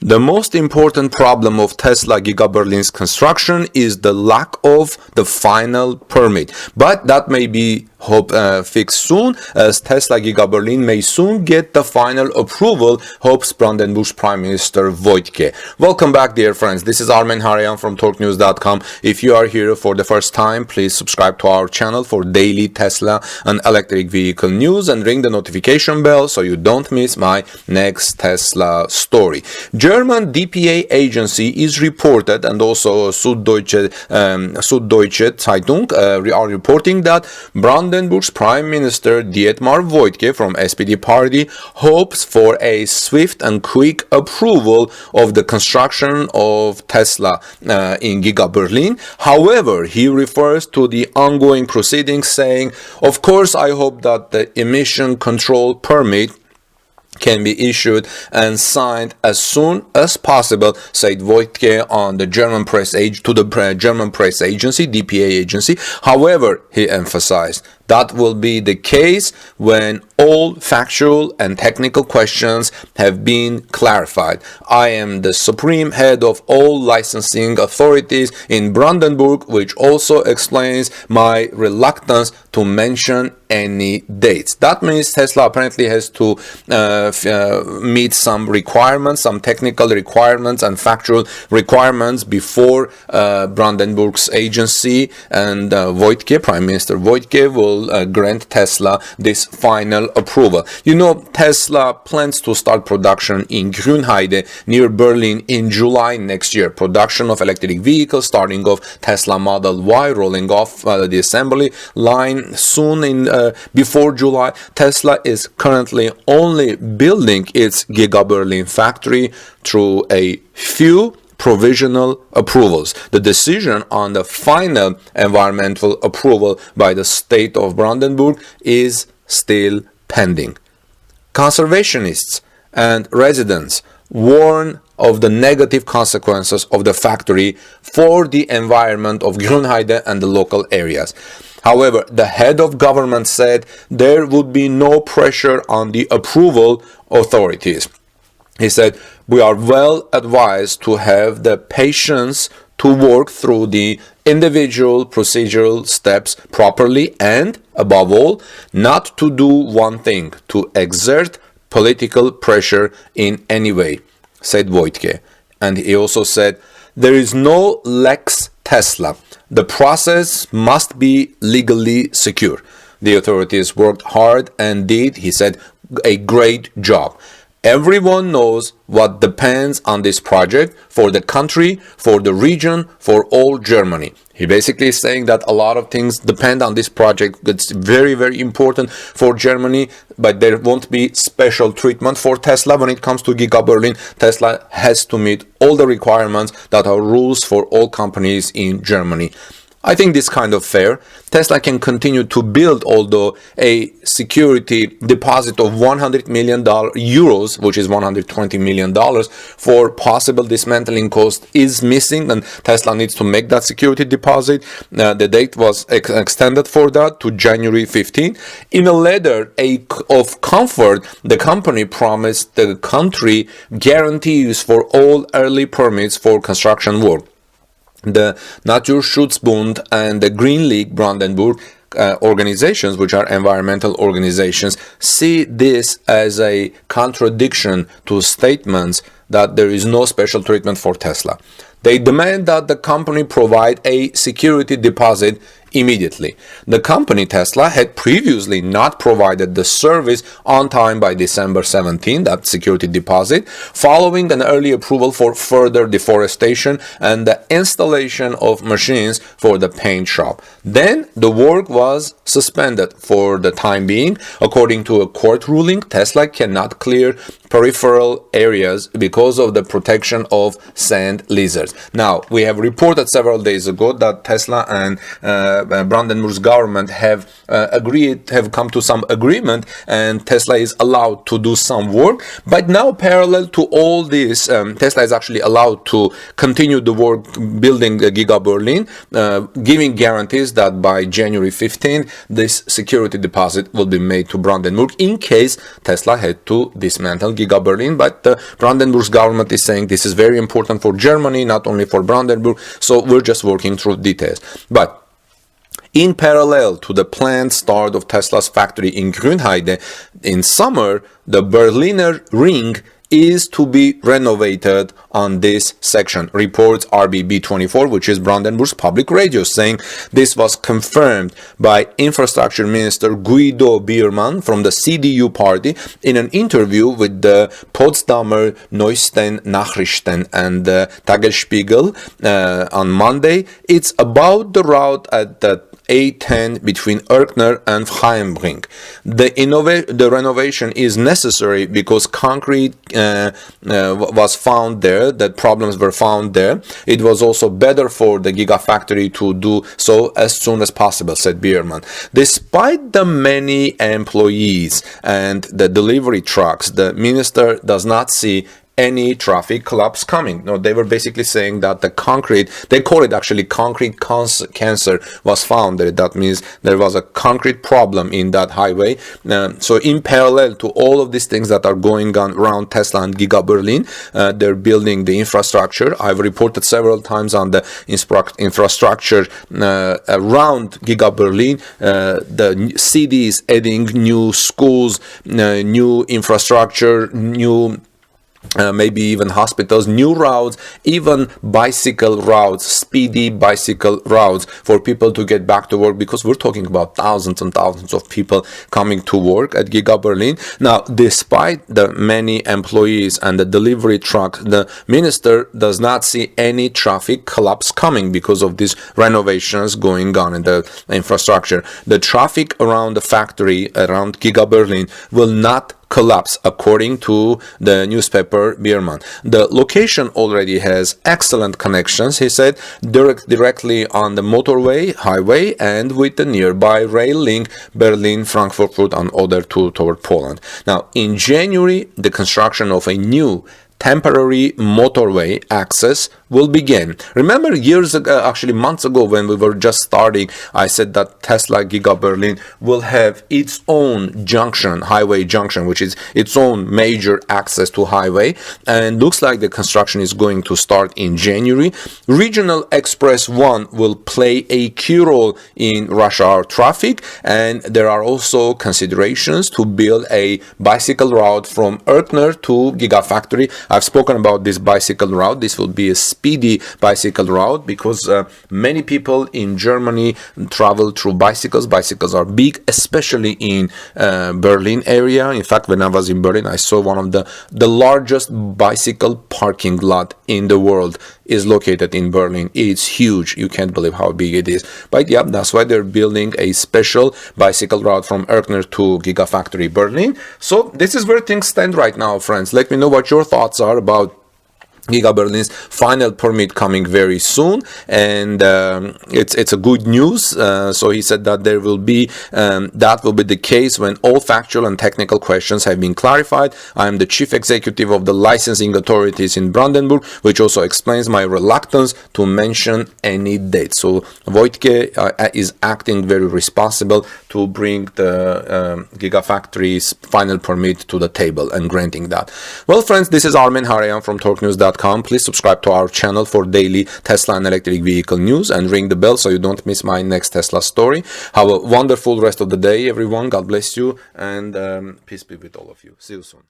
The most important problem of Tesla Giga Berlin's construction is the lack of the final permit, but that may be fixed soon, as Tesla Giga Berlin may soon get the final approval, hopes Brandenburg's Prime Minister Woidke. Welcome back, dear friends. This is Armen Harayan from TorqueNews.com. If you are here for the first time, please subscribe to our channel for daily Tesla and electric vehicle news and ring the notification bell so you don't miss my next Tesla story. German DPA agency is reported, and also Süddeutsche Zeitung are reporting that Brandenburg's Prime Minister Dietmar Woidke from SPD party hopes for a swift and quick approval of the construction of Tesla in Giga Berlin. However, he refers to the ongoing proceedings, saying, "Of course, I hope that the emission control permit can be issued and signed as soon as possible," said Woidke on the German press German press agency, DPA agency. However, he emphasized that will be the case when all factual and technical questions have been clarified. "I am the supreme head of all licensing authorities in Brandenburg, which also explains my reluctance to mention any dates." That means Tesla apparently has to meet some requirements, some technical requirements and factual requirements before Brandenburg's agency, and Woidke, Prime Minister Woidke, will grant Tesla this final approval. You know, Tesla plans to start production in Grünheide near Berlin in July next year. Production of electric vehicles starting off Tesla Model Y, rolling off the assembly line soon before July. Tesla is currently only building its Giga Berlin factory through a few provisional approvals. The decision on the final environmental approval by the state of Brandenburg is still pending. Conservationists and residents warn of the negative consequences of the factory for the environment of Grünheide and the local areas. However, the head of government said there would be no pressure on the approval authorities. He said, "We are well advised to have the patience to work through the individual procedural steps properly and, above all, not to do one thing, to exert political pressure in any way," said Woidke. And he also said, "There is no Lex Tesla. The process must be legally secure. The authorities worked hard and did," he said, "a great job. Everyone knows what depends on this project for the country, for the region, for all Germany." He basically is saying that a lot of things depend on this project. It's very, very important for Germany, but there won't be special treatment for Tesla when it comes to Giga Berlin. Tesla has to meet all the requirements that are rules for all companies in Germany. I think this is kind of fair. Tesla can continue to build, although a security deposit of €100 million, which is $120 million, for possible dismantling cost is missing, and Tesla needs to make that security deposit. The date was extended for that to January 15. In a letter of comfort, the company promised the country guarantees for all early permits for construction work. The Naturschutzbund and the Green League Brandenburg organizations, which are environmental organizations, see this as a contradiction to statements that there is no special treatment for Tesla. They demand that the company provide a security deposit immediately. The company Tesla had previously not provided the service on time by December 17, that security deposit, following an early approval for further deforestation and the installation of machines for the paint shop. Then the work was suspended for the time being. According to a court ruling, Tesla cannot clear peripheral areas because of the protection of sand lizards. Now, we have reported several days ago that Tesla and Brandenburg's government have come to some agreement, and Tesla is allowed to do some work. But now, parallel to all this, Tesla is actually allowed to continue the work building Giga Berlin, giving guarantees that by January 15, this security deposit will be made to Brandenburg in case Tesla had to dismantle Giga Berlin, but the Brandenburg government is saying this is very important for Germany, not only for Brandenburg, so we're just working through details. But in parallel to the planned start of Tesla's factory in Grünheide in summer, the Berliner Ring is to be renovated on this section, reports RBB24, which is Brandenburg's public radio, saying this was confirmed by Infrastructure Minister Guido Biermann from the CDU party in an interview with the Potsdamer Neuesten Nachrichten and the Tagesspiegel on Monday. It's about the route at the A10 between Erkner and Freienbrink. The renovation is necessary because concrete was found there, that problems were found there. It was also better for the Gigafactory to do so as soon as possible, said Biermann. Despite the many employees and the delivery trucks, the minister does not see any traffic collapse coming. No, they were basically saying that the concrete, they call it actually concrete cancer, was found there. That means there was a concrete problem in that highway. So in parallel to all of these things that are going on around Tesla and Giga Berlin, they're building the infrastructure. I've reported several times on the infrastructure around Giga Berlin. The city is adding new schools, new infrastructure, new maybe even hospitals, new routes, even bicycle routes, speedy bicycle routes for people to get back to work, because we're talking about thousands and thousands of people coming to work at Giga Berlin. Now, despite the many employees and the delivery truck, the minister does not see any traffic collapse coming because of these renovations going on in the infrastructure. The traffic around the factory, around Giga Berlin, will not collapse, according to the newspaper Biermann. The location already has excellent connections, he said, directly on the motorway, highway, and with the nearby rail link Berlin, Frankfurt, and other two toward Poland. Now, in January, the construction of a new temporary motorway access will begin. Remember years ago, actually months ago, when we were just starting, I said that Tesla Giga Berlin will have its own junction, highway junction, which is its own major access to highway, and looks like the construction is going to start in January. Regional Express 1 will play a key role in rush hour traffic, and there are also considerations to build a bicycle route from Erkner to Gigafactory. I've spoken about this bicycle route. This will be a speedy bicycle route because many people in Germany travel through bicycles. Bicycles are big, especially in Berlin area. In fact, when I was in Berlin, I saw one of the largest bicycle parking lot in the world is located in Berlin. It's huge. You can't believe how big it is. But yeah, that's why they're building a special bicycle route from Erkner to Gigafactory Berlin. So this is where things stand right now, friends. Let me know what your thoughts are about Giga Berlin's final permit coming very soon, and it's a good news. So he said that there will be that will be the case when all factual and technical questions have been clarified. I am the chief executive of the licensing authorities in Brandenburg, which also explains my reluctance to mention any date. So Woidke is acting very responsible to bring the Gigafactory's final permit to the table and granting that. Well, friends, this is Armen Harayan from TalkNews.com. Please subscribe to our channel for daily Tesla and electric vehicle news, and ring the bell so you don't miss my next Tesla story. Have a wonderful rest of the day, everyone. God bless you, and peace be with all of you. See you soon.